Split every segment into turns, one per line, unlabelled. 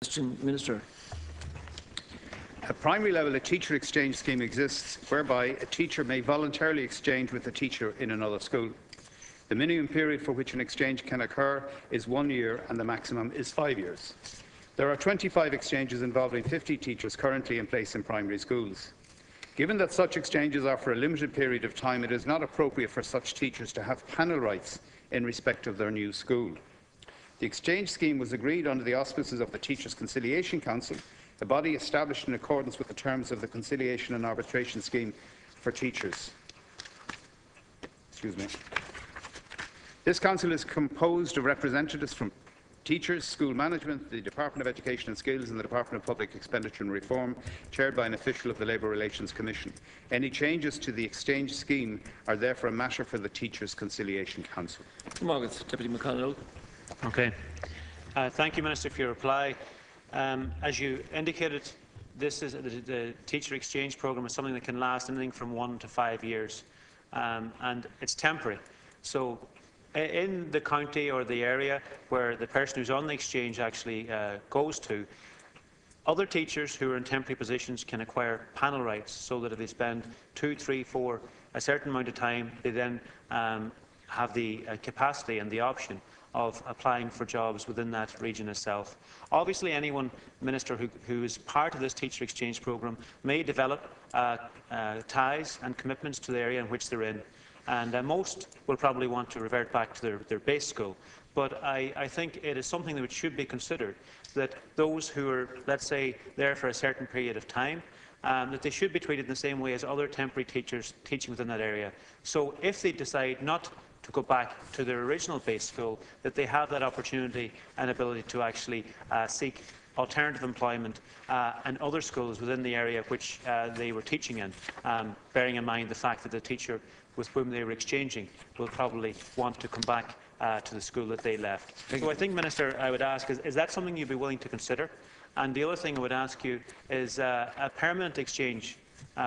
question, Minister.
At primary level, a teacher exchange scheme exists whereby a teacher may voluntarily exchange with a teacher in another school. The minimum period for which an exchange can occur is 1 year and the maximum is 5 years. There are 25 exchanges involving 50 teachers currently in place in primary schools. Given that such exchanges are for a limited period of time, it is not appropriate for such teachers to have panel rights in respect of their new school. The exchange scheme was agreed under the auspices of the Teachers' Conciliation Council, a body established in accordance with the terms of the Conciliation and Arbitration Scheme for Teachers. This council is composed of representatives from teachers, school management, the Department of Education and Skills and the Department of Public Expenditure and Reform, chaired by an official of the Labour Relations Commission. Any changes to the exchange scheme are therefore a matter for the Teachers' Conciliation Council.
Deputy McConnell.
Okay. Thank you, Minister, for your reply. As you indicated, this is the teacher exchange programme is something that can last anything from 1 to 5 years, and it's temporary. So, in the county or the area where the person who's on the exchange actually goes to, other teachers who are in temporary positions can acquire panel rights, so that if they spend 2, 3, 4, a certain amount of time, they then have the capacity and the option of applying for jobs within that region itself. Obviously, anyone, Minister, who is part of this teacher exchange programme may develop ties and commitments to the area in which they're in, and most will probably want to revert back to their base school. But I think it is something that should be considered, that those who are, let's say, there for a certain period of time, that they should be treated in the same way as other temporary teachers teaching within that area. So if they decide not to go back to their original base school, that they have that opportunity and ability to actually seek alternative employment and other schools within the area which they were teaching in, bearing in mind the fact that the teacher with whom they were exchanging will probably want to come back to the school that they left. So I think, Minister, I would ask, is that something you'd be willing to consider? And the other thing I would ask you is a permanent exchange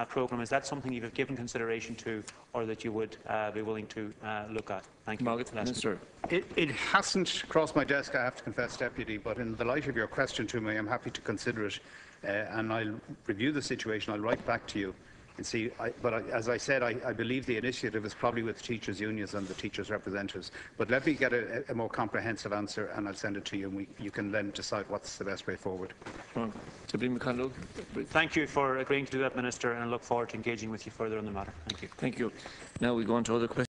programme, is that something you have given consideration to, or that you would be willing to look at? Thank you.
Minister.
It hasn't crossed my desk, I have to confess, Deputy, but in the light of your question to me, I'm happy to consider it, and I'll review the situation. I'll write back to you and see. As I said, I believe the initiative is probably with teachers' unions and the teachers' representatives. But let me get a more comprehensive answer, and I'll send it to you, and you can then decide what's the best way forward.
Deputy McConnell.
Thank you for agreeing to do that, Minister, and I look forward to engaging with you further on the matter. Thank you.
Thank you. Now we go on to other questions.